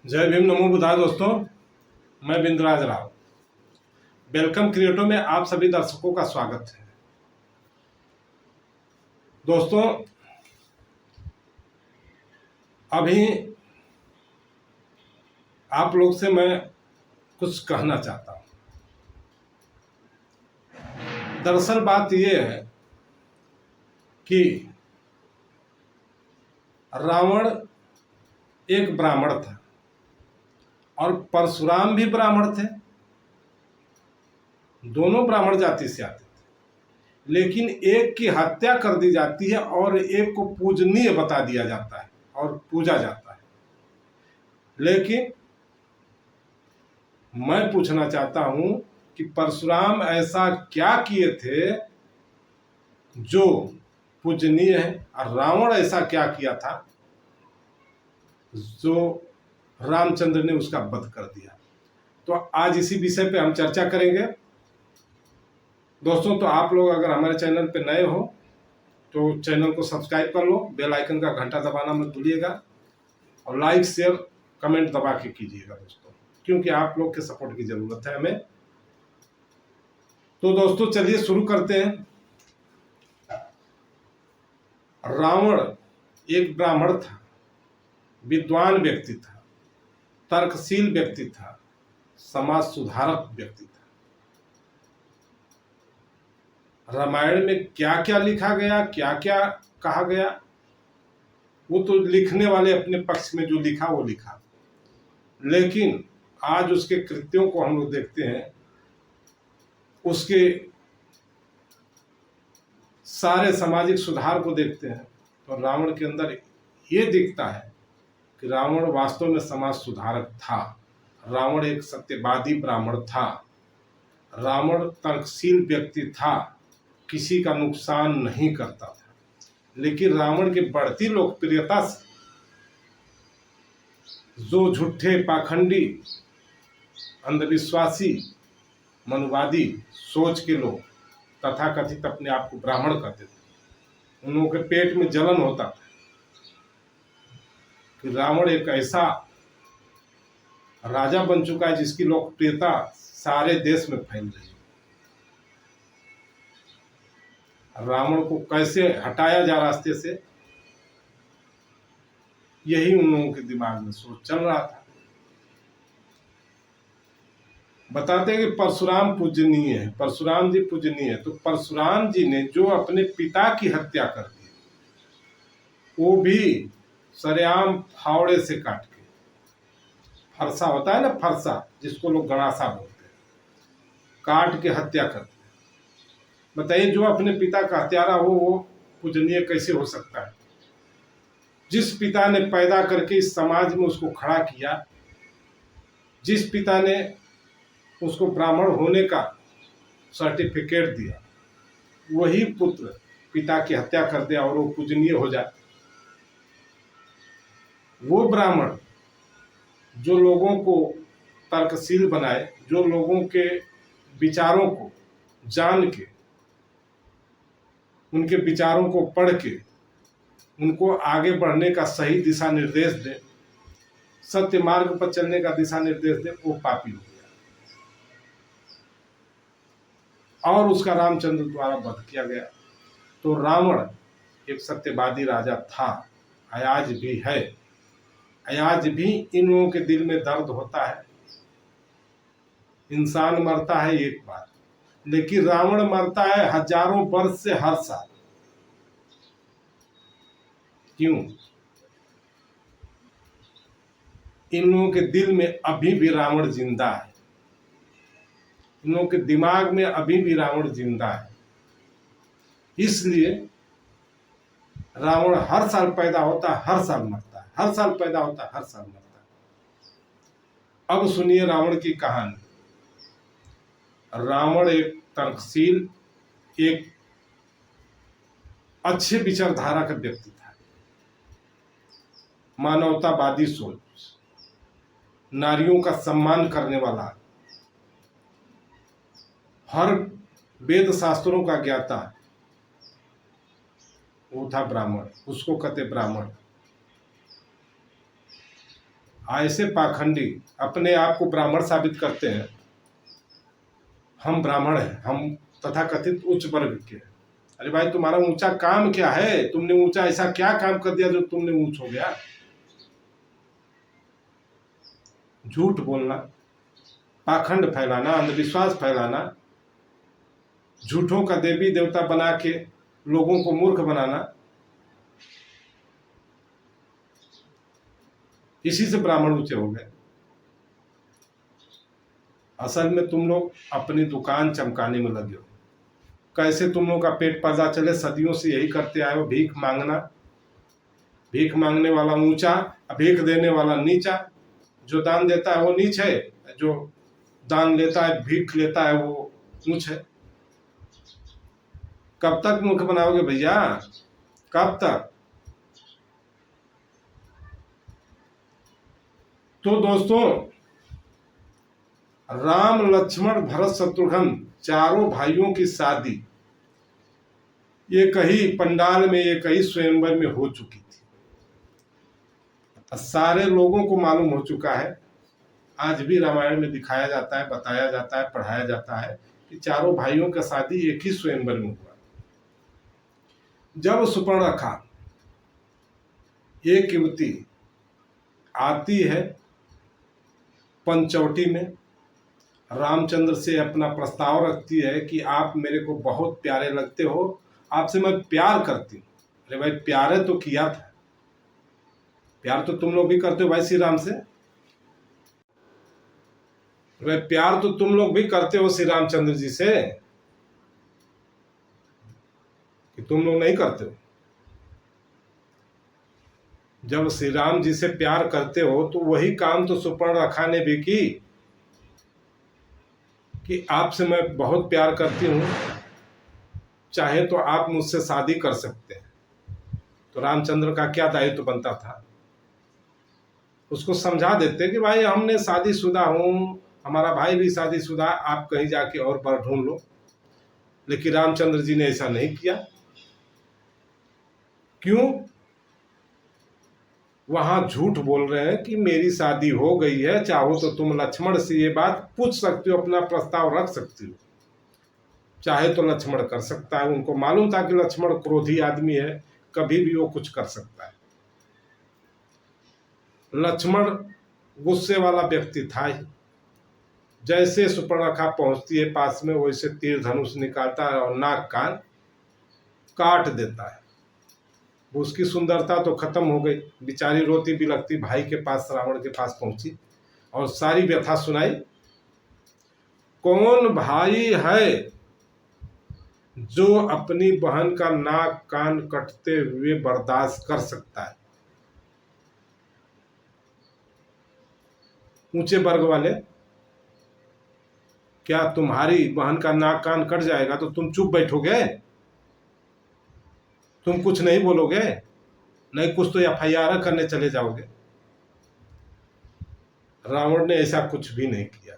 जय भीम, नमो बुद्धाय। दोस्तों, मैं बिंदराज राव वेलकम क्रिएटो में आप सभी दर्शकों का स्वागत है। दोस्तों, अभी आप लोग से मैं कुछ कहना चाहता हूँ। दरअसल बात यह है कि रावण एक ब्राह्मण था और परशुराम भी ब्राह्मण थे। दोनों ब्राह्मण जाति से आते थे, लेकिन एक की हत्या कर दी जाती है और एक को पूजनीय बता दिया जाता है और पूजा जाता है। लेकिन मैं पूछना चाहता हूं कि परशुराम ऐसा क्या किए थे जो पूजनीय है, और रावण ऐसा क्या किया था जो रामचंद्र ने उसका वध कर दिया। तो आज इसी विषय पे हम चर्चा करेंगे। दोस्तों, तो आप लोग अगर हमारे चैनल पे नए हो तो चैनल को सब्सक्राइब कर लो, बेल आइकन का घंटा दबाना मत भूलिएगा और लाइक शेयर कमेंट दबा के कीजिएगा दोस्तों, क्योंकि आप लोग के सपोर्ट की जरूरत है हमें। तो दोस्तों, चलिए शुरू करते हैं। रावण एक ब्राह्मण था, विद्वान व्यक्ति था, तर्कशील व्यक्ति था, समाज सुधारक व्यक्ति था। रामायण में क्या क्या लिखा गया, क्या क्या कहा गया, वो तो लिखने वाले अपने पक्ष में जो लिखा वो लिखा, लेकिन आज उसके कृत्यों को हम लोग देखते हैं, उसके सारे सामाजिक सुधार को देखते हैं, तो रावण के अंदर ये दिखता है कि रावण वास्तव में समाज सुधारक था। रावण एक सत्यवादी ब्राह्मण था। रावण तर्कशील व्यक्ति था, किसी का नुकसान नहीं करता था। लेकिन रावण की बढ़ती लोकप्रियता से जो झूठे, पाखंडी, अंधविश्वासी, मनुवादी सोच के लोग तथाकथित अपने आप को ब्राह्मण कहते थे, उन लोगों के पेट में जलन होता था कि रावण एक ऐसा राजा बन चुका है जिसकी लोकप्रियता सारे देश में फैल रही है। रावण को कैसे हटाया जाए रास्ते से, यही उन लोगों के दिमाग में सोच चल रहा था। बताते हैं कि परशुराम पूजनीय है, परशुराम जी पूजनीय है। तो परशुराम जी ने जो अपने पिता की हत्या कर दी, वो भी सरेआम फावड़े से काट के, फरसा होता है ना, फरसा जिसको लोग गणासा बोलते हैं, काट के हत्या कर दी। बताइए, जो अपने पिता का हत्यारा हो वो पूजनीय कैसे हो सकता है? जिस पिता ने पैदा करके इस समाज में उसको खड़ा किया, जिस पिता ने उसको ब्राह्मण होने का सर्टिफिकेट दिया, वही पुत्र पिता की हत्या कर दे और वो पूजनीय हो जाए। वो ब्राह्मण जो लोगों को तर्कशील बनाए, जो लोगों के विचारों को जान के, उनके विचारों को पढ़ के उनको आगे बढ़ने का सही दिशा निर्देश दे, सत्य मार्ग पर चलने का दिशा निर्देश दे, वो पापी हो गया और उसका रामचंद्र द्वारा वध किया गया। तो रावण एक सत्यवादी राजा था, आज भी है। आज भी इन लोगों के दिल में दर्द होता है। इंसान मरता है एक बार, लेकिन रावण मरता है हजारों वर्ष से हर साल। क्यों? इन लोगों के दिल में अभी भी रावण जिंदा है, इन लोगों के दिमाग में अभी भी रावण जिंदा है। इसलिए रावण हर साल पैदा होता है, हर साल मरता है, हर साल पैदा होता है, हर साल मरता है। अब सुनिए रावण की कहानी। रावण एक तर्कशील, एक अच्छे विचारधारा का व्यक्ति था, मानवतावादी सोच, नारियों का सम्मान करने वाला, हर वेद शास्त्रों का ज्ञाता, वो था ब्राह्मण, उसको कहते ब्राह्मण। ऐसे पाखंडी अपने आप को ब्राह्मण साबित करते हैं, हम ब्राह्मण हैं, हम तथाकथित उच्च वर्ग के। अरे भाई तुम्हारा ऊंचा काम क्या है? तुमने ऊंचा ऐसा क्या काम कर दिया जो तुमने ऊंच हो गया? झूठ बोलना, पाखंड फैलाना, अंधविश्वास फैलाना, झूठों का देवी देवता बना के लोगों को मूर्ख बनाना, इसी से ब्राह्मण ऊंचे हो गए। असल में तुम लोग अपनी दुकान चमकाने में लगे हो। कैसे तुम लोग का पेट पर्दा चले, सदियों से यही करते आए हो, भीख मांगना। भीख मांगने वाला ऊंचा, भीख देने वाला नीचा। जो दान देता है वो नीच है, जो दान लेता है, भीख लेता है, वो ऊंच है। कब तक मूर्ख बनाओगे भैया? कब तक? तो दोस्तों, राम लक्ष्मण भरत शत्रुघ्न चारों भाइयों की शादी एक ही पंडाल में, एक ही स्वयंवर में हो चुकी थी। सारे लोगों को मालूम हो चुका है। आज भी रामायण में दिखाया जाता है, बताया जाता है, पढ़ाया जाता है कि चारों भाइयों का शादी एक ही स्वयंवर में हुआ। जब सुपर्णखा एक युवती आती है पंचवटी में, रामचंद्र से अपना प्रस्ताव रखती है कि आप मेरे को बहुत प्यारे लगते हो, आपसे मैं प्यार करती हूँ। अरे भाई, प्यारे तो किया था, प्यार तो तुम लोग भी करते हो भाई श्री राम से। भाई प्यार तो तुम लोग भी करते हो श्री रामचंद्र जी से, कि तुम लोग नहीं करते हो? जब श्री राम जी से प्यार करते हो तो वही काम तो सुपर्णरेखा ने भी की कि आपसे मैं बहुत प्यार करती हूँ, चाहे तो आप मुझसे शादी कर सकते हैं। तो रामचंद्र का क्या दायित्व बनता था? उसको समझा देते कि भाई हमने शादीशुदा हूँ, हमारा भाई भी शादीशुदा, आप कहीं जाके और बर ढूंढ लो। लेकिन रामचंद्र जी ने ऐसा नहीं किया। क्यों? वहां झूठ बोल रहे हैं कि मेरी शादी हो गई है, चाहो तो तुम लक्ष्मण से ये बात पूछ सकते हो, अपना प्रस्ताव रख सकती हो। चाहे तो लक्ष्मण कर सकता है। उनको मालूम था कि लक्ष्मण क्रोधी आदमी है, कभी भी वो कुछ कर सकता है। लक्ष्मण गुस्से वाला व्यक्ति था ही। जैसे सुपर्णरेखा पहुंचती है पास में, वैसे तीर धनुष निकालता है और नाक कान काट देता है। उसकी सुंदरता तो खत्म हो गई, बेचारी रोती भी लगती, भाई के पास, रावण के पास पहुंची और सारी व्यथा सुनाई। कौन भाई है जो अपनी बहन का नाक कान कटते हुए बर्दाश्त कर सकता है? ऊंचे वर्ग वाले, क्या तुम्हारी बहन का नाक कान कट जाएगा तो तुम चुप बैठोगे? तुम कुछ नहीं बोलोगे? नहीं कुछ तो एफआईआर करने चले जाओगे? रावण ने ऐसा कुछ भी नहीं किया।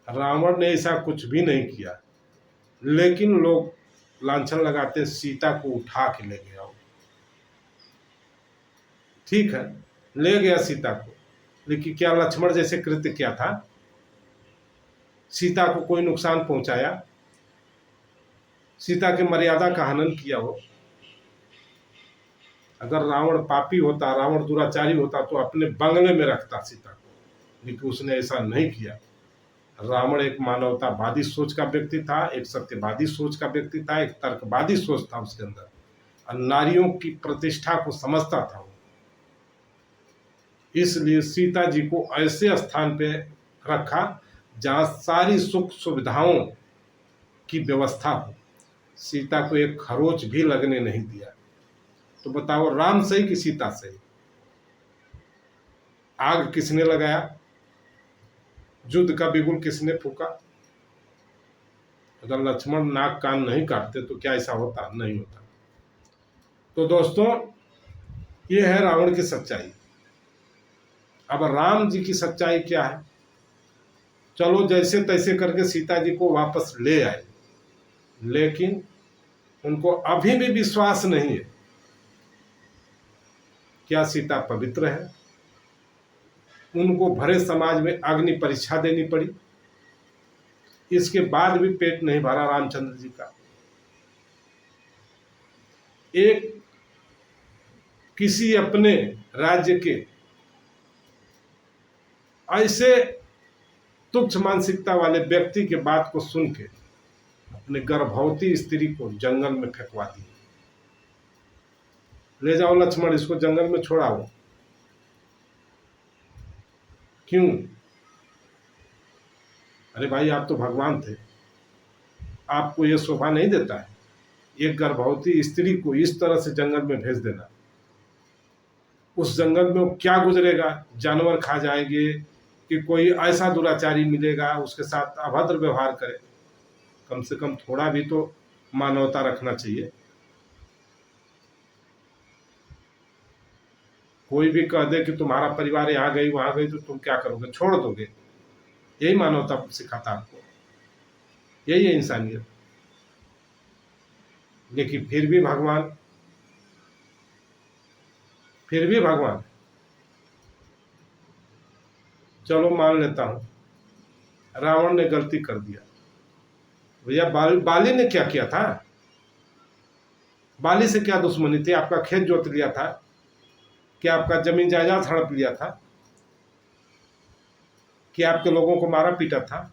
रावण ने ऐसा कुछ भी नहीं किया, लेकिन लोग लांछन लगाते सीता को उठा के ले गया। ठीक है, ले गया सीता को, लेकिन क्या लक्ष्मण जैसे कृत्य क्या था? सीता को कोई नुकसान पहुंचाया? सीता की मर्यादा का हनन किया हो? अगर रावण पापी होता, रावण दुराचारी होता तो अपने बंगले में रखता सीता को, लेकिन उसने ऐसा नहीं किया। रावण एक मानवतावादी सोच का व्यक्ति था, एक सत्यवादी सोच का व्यक्ति था, एक तर्कवादी सोच था उसके अंदर, और नारियों की प्रतिष्ठा को समझता था वो। इसलिए सीता जी को ऐसे स्थान पे रखा जहाँ सारी सुख सुविधाओं की व्यवस्था हो। सीता को एक खरोच भी लगने नहीं दिया। तो बताओ, राम सही कि सीता सही? आग किसने लगाया? युद्ध का बिगुल किसने फूका? अगर लक्ष्मण नाक कान नहीं काटते तो क्या ऐसा होता? नहीं होता। तो दोस्तों, ये है रावण की सच्चाई। अब राम जी की सच्चाई क्या है? चलो जैसे तैसे करके सीता जी को वापस ले आए, लेकिन उनको अभी भी विश्वास नहीं है क्या सीता पवित्र है? उनको भरे समाज में अग्नि परीक्षा देनी पड़ी, इसके बाद भी पेट नहीं भरा रामचंद्र जी का। एक किसी अपने राज्य के ऐसे तुच्छ मानसिकता वाले व्यक्ति के बात को सुन के अपने गर्भवती स्त्री को जंगल में फेंकवा दी। ले जाओ लक्ष्मण, इसको जंगल में छोड़ाओ। क्यों? अरे भाई, आप तो भगवान थे, आपको ये शोभा नहीं देता है एक गर्भवती स्त्री को इस तरह से जंगल में भेज देना? उस जंगल में वो क्या गुजरेगा? जानवर खा जाएंगे कि कोई ऐसा दुराचारी मिलेगा उसके साथ अभद्र व्यवहार करे? कम से कम थोड़ा भी तो मानवता रखना चाहिए। कोई भी कह दे कि तुम्हारा परिवार यहाँ गई वहां गई तो तुम क्या करोगे? छोड़ दोगे? यही मानवता सिखाता आपको, यही है इंसानियत। लेकिन फिर भी भगवान, चलो मान लेता हूं रावण ने गलती कर दिया। भैया बाली ने क्या किया था? बाली से क्या दुश्मनी थी? आपका खेत जोत लिया था? क्या आपका जमीन जायदाद हड़प लिया था? क्या आपके लोगों को मारा पीटा था?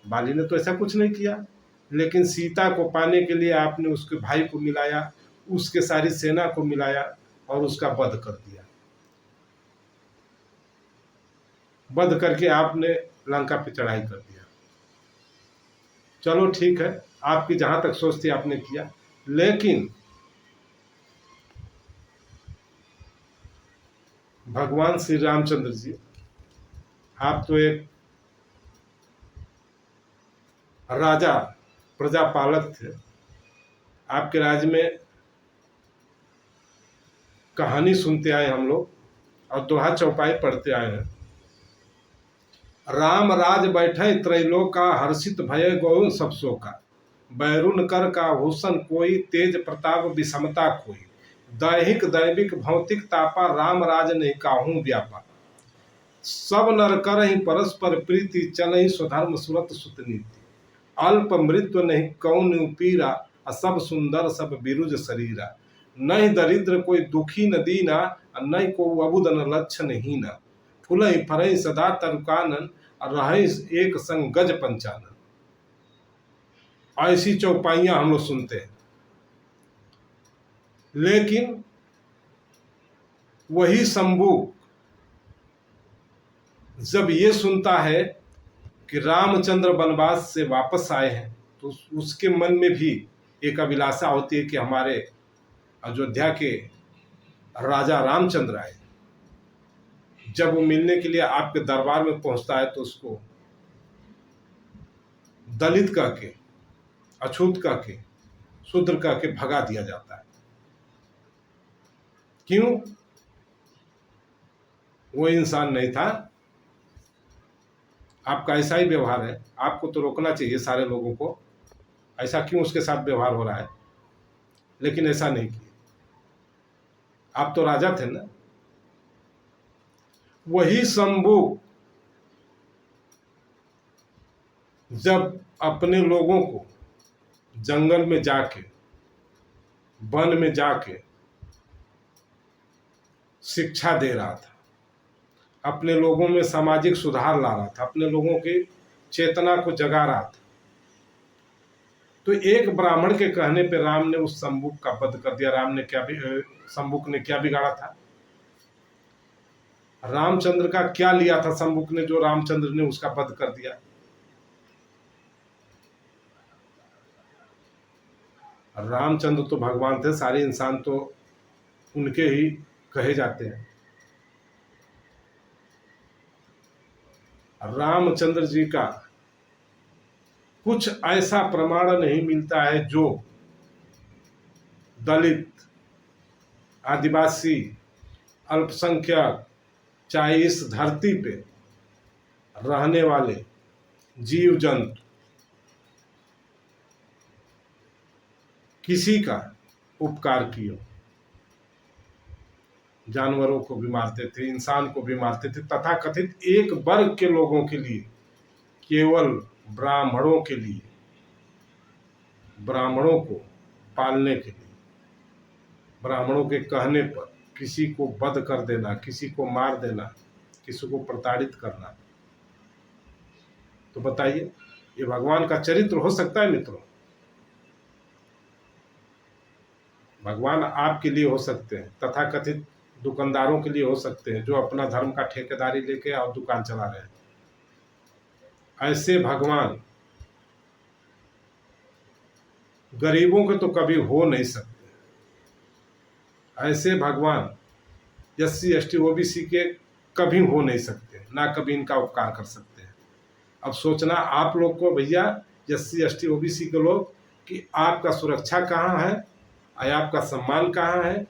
बाली ने तो ऐसा कुछ नहीं किया। लेकिन सीता को पाने के लिए आपने उसके भाई को मिलाया, उसके सारी सेना को मिलाया और उसका वध कर दिया। वध करके आपने लंका पे चढ़ाई कर दिया। चलो ठीक है, आपकी जहां तक सोच थी आपने किया, लेकिन भगवान श्री रामचंद्र जी, आप तो एक राजा प्रजापालक थे। आपके राज्य में कहानी सुनते आए हम लोग और दोहा चौपाई पढ़ते आए हैं। राम राज बैठे त्रैलोका, हर्षित भय गो सब शोका। बैरुन कर का भूषण कोई, तेज प्रताप विषमता कोई। दैहिक दैविक भौतिक तापा, राम राज नहीं काहू व्यापा। सब नर कर ही परस्पर प्रीति, चल ही स्वधर्म सुरत सुत नीति। अल्प मृत्यु नहीं कौन उपीरा, सब सुंदर सब बिरुज शरीरा। नहीं दरिद्र कोई दुखी न दीना, नहीं को अबुद न लक्षण हीना। फुलई फरई सदा तरुकानन, रहे एक संग गज पंचानन। ऐसी चौपाइयां हम लोग सुनते हैं। लेकिन वही शंभु जब ये सुनता है कि रामचंद्र वनवास से वापस आए हैं, तो उसके मन में भी एक अभिलाषा होती है कि हमारे अयोध्या के राजा रामचंद्र आए। जब वो मिलने के लिए आपके दरबार में पहुंचता है तो उसको दलित कह के, अछूत कह के, शूद्र कह के भगा दिया जाता है। क्यों? वो इंसान नहीं था। आपका ऐसा ही व्यवहार है, आपको तो रोकना चाहिए सारे लोगों को। ऐसा क्यों उसके साथ व्यवहार हो रहा है? लेकिन ऐसा नहीं किया। आप तो राजा थे ना। वही शंभु जब अपने लोगों को जंगल में जाके, वन में जाके शिक्षा दे रहा था, अपने लोगों में सामाजिक सुधार ला रहा था, अपने लोगों की चेतना को जगा रहा था, तो एक ब्राह्मण के कहने पे राम ने उस शंभुक का वध कर दिया। शंभुक ने क्या बिगाड़ा था? रामचंद्र का क्या लिया था शंभुक ने जो रामचंद्र ने उसका वध कर दिया? रामचंद्र तो भगवान थे, सारे इंसान तो उनके ही कहे जाते हैं। रामचंद्र जी का कुछ ऐसा प्रमाण नहीं मिलता है जो दलित, आदिवासी, अल्पसंख्यक, चाहे इस धरती पे रहने वाले जीव जंतु किसी का उपकार किया। जानवरों को भी मारते थे, इंसान को भी मारते थे, तथाकथित एक वर्ग के लोगों के लिए, केवल ब्राह्मणों के लिए, ब्राह्मणों को पालने के लिए, ब्राह्मणों के कहने पर किसी को वध कर देना, किसी को मार देना, किसी को प्रताड़ित करना। तो बताइए, ये भगवान का चरित्र हो सकता है मित्रों? भगवान आपके लिए हो सकते हैं, तथाकथित दुकानदारों के लिए हो सकते हैं, जो अपना धर्म का ठेकेदारी लेके और दुकान चला रहे हैं। ऐसे भगवान गरीबों के तो कभी हो नहीं सकते। ऐसे भगवान SC ST OBC के कभी हो नहीं सकते, ना कभी इनका उपकार कर सकते हैं। अब सोचना आप लोग को भैया, SC ST OBC के लोग, कि आपका सुरक्षा कहाँ है और आपका सम्मान कहाँ है,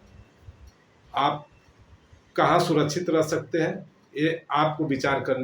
आप कहाँ सुरक्षित रह सकते हैं, ये आपको विचार करने